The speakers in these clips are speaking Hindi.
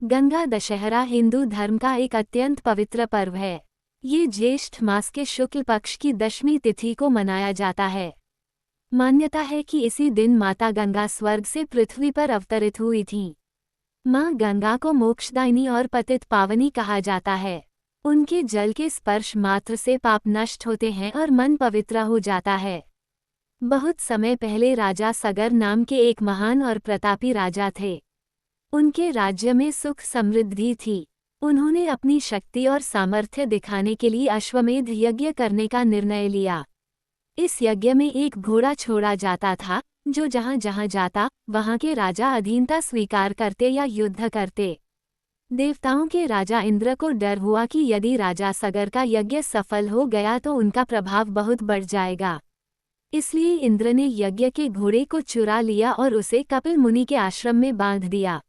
गंगा दशहरा हिंदू धर्म का एक अत्यंत पवित्र पर्व है। ये ज्येष्ठ मास के शुक्ल पक्ष की दशमी तिथि को मनाया जाता है। मान्यता है कि इसी दिन माता गंगा स्वर्ग से पृथ्वी पर अवतरित हुई थीं। मां गंगा को मोक्षदायिनी और पतित पावनी कहा जाता है। उनके जल के स्पर्श मात्र से पाप नष्ट होते हैं और मन पवित्र हो जाता है। बहुत समय पहले राजा सगर नाम के एक महान और प्रतापी राजा थे। उनके राज्य में सुख समृद्धि थी। उन्होंने अपनी शक्ति और सामर्थ्य दिखाने के लिए अश्वमेध यज्ञ करने का निर्णय लिया। इस यज्ञ में एक घोड़ा छोड़ा जाता था, जो जहां जहां जाता वहां के राजा अधीनता स्वीकार करते या युद्ध करते। देवताओं के राजा इंद्र को डर हुआ कि यदि राजा सगर का यज्ञ सफल हो गया तो उनका प्रभाव बहुत बढ़ जाएगा। इसलिए इंद्र ने यज्ञ के घोड़े को चुरा लिया और उसे कपिल मुनि के आश्रम में बांध दिया।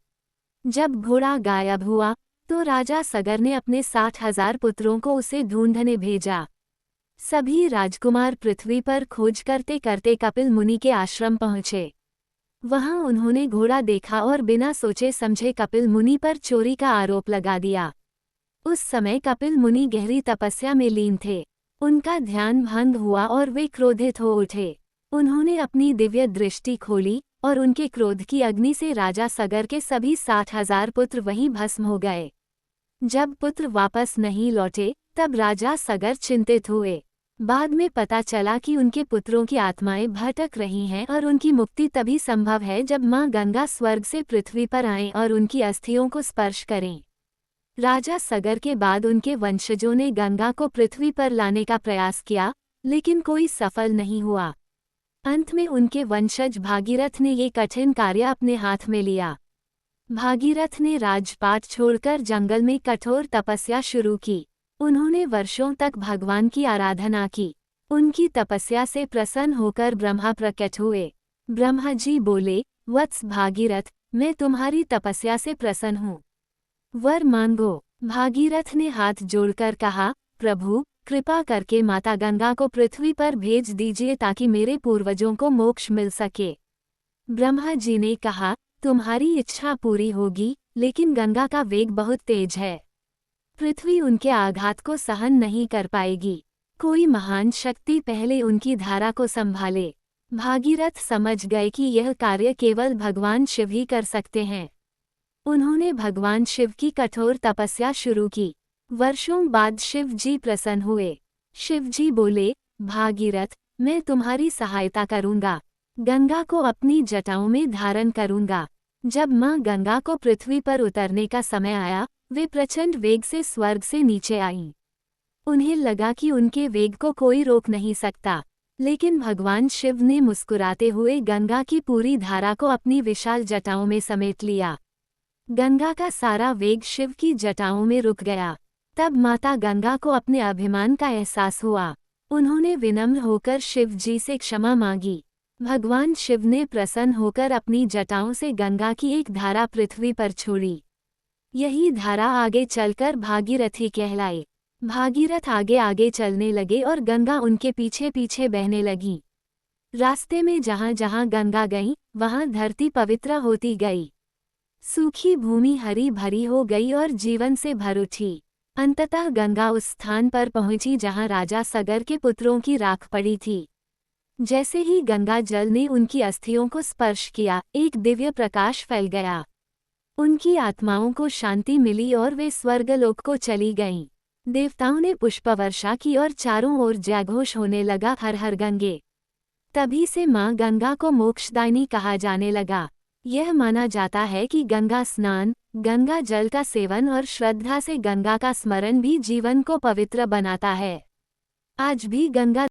जब घोड़ा गायब हुआ तो राजा सगर ने अपने 60,000 पुत्रों को उसे ढूंढने भेजा। सभी राजकुमार पृथ्वी पर खोज करते करते कपिल मुनि के आश्रम पहुँचे। वहां उन्होंने घोड़ा देखा और बिना सोचे समझे कपिल मुनि पर चोरी का आरोप लगा दिया। उस समय कपिल मुनि गहरी तपस्या में लीन थे। उनका ध्यान भंग हुआ और वे क्रोधित हो उठे। उन्होंने अपनी दिव्य दृष्टि खोली और उनके क्रोध की अग्नि से राजा सगर के सभी 60,000 पुत्र वहीं भस्म हो गए। जब पुत्र वापस नहीं लौटे तब राजा सगर चिंतित हुए। बाद में पता चला कि उनके पुत्रों की आत्माएं भटक रही हैं और उनकी मुक्ति तभी संभव है जब मां गंगा स्वर्ग से पृथ्वी पर आएं और उनकी अस्थियों को स्पर्श करें। राजा सगर के बाद उनके वंशजों ने गंगा को पृथ्वी पर लाने का प्रयास किया, लेकिन कोई सफल नहीं हुआ। अंत में उनके वंशज भागीरथ ने ये कठिन कार्य अपने हाथ में लिया। भागीरथ ने राजपाट छोड़कर जंगल में कठोर तपस्या शुरू की। उन्होंने वर्षों तक भगवान की आराधना की। उनकी तपस्या से प्रसन्न होकर ब्रह्मा प्रकट हुए। ब्रह्मा जी बोले, वत्स भागीरथ, मैं तुम्हारी तपस्या से प्रसन्न हूँ। वर मांगो। भागीरथ ने हाथ जोड़कर कहा, प्रभु, कृपा करके माता गंगा को पृथ्वी पर भेज दीजिए ताकि मेरे पूर्वजों को मोक्ष मिल सके। ब्रह्मा जी ने कहा, तुम्हारी इच्छा पूरी होगी, लेकिन गंगा का वेग बहुत तेज है। पृथ्वी उनके आघात को सहन नहीं कर पाएगी। कोई महान शक्ति पहले उनकी धारा को संभाले। भागीरथ समझ गए कि यह कार्य केवल भगवान शिव ही कर सकते हैं। उन्होंने भगवान शिव की कठोर तपस्या शुरू की। वर्षों बाद शिव जी प्रसन्न हुए। शिव जी बोले, भागीरथ, मैं तुम्हारी सहायता करूंगा। गंगा को अपनी जटाओं में धारण करूंगा। जब मां गंगा को पृथ्वी पर उतरने का समय आया, वे प्रचंड वेग से स्वर्ग से नीचे आईं। उन्हें लगा कि उनके वेग को कोई रोक नहीं सकता, लेकिन भगवान शिव ने मुस्कुराते हुए गंगा की पूरी धारा को अपनी विशाल जटाओं में समेट लिया। गंगा का सारा वेग शिव की जटाओं में रुक गया। तब माता गंगा को अपने अभिमान का एहसास हुआ। उन्होंने विनम्र होकर शिव जी से क्षमा मांगी। भगवान शिव ने प्रसन्न होकर अपनी जटाओं से गंगा की एक धारा पृथ्वी पर छोड़ी। यही धारा आगे चलकर भागीरथी कहलाई। भागीरथ आगे आगे चलने लगे और गंगा उनके पीछे पीछे बहने लगी। रास्ते में जहां जहां गंगा गई, वहां धरती पवित्र होती गई। सूखी भूमि हरी भरी हो गई और जीवन से भर उठी। अंततः गंगा उस स्थान पर पहुंची जहां राजा सगर के पुत्रों की राख पड़ी थी। जैसे ही गंगा जल ने उनकी अस्थियों को स्पर्श किया, एक दिव्य प्रकाश फैल गया। उनकी आत्माओं को शांति मिली और वे स्वर्गलोक को चली गईं। देवताओं ने पुष्पवर्षा की और चारों ओर जयघोष होने लगा, हर हर गंगे। तभी से मां गंगा को मोक्षदायिनी कहा जाने लगा। यह माना जाता है कि गंगा स्नान, गंगा जल का सेवन और श्रद्धा से गंगा का स्मरण भी जीवन को पवित्र बनाता है। आज भी गंगा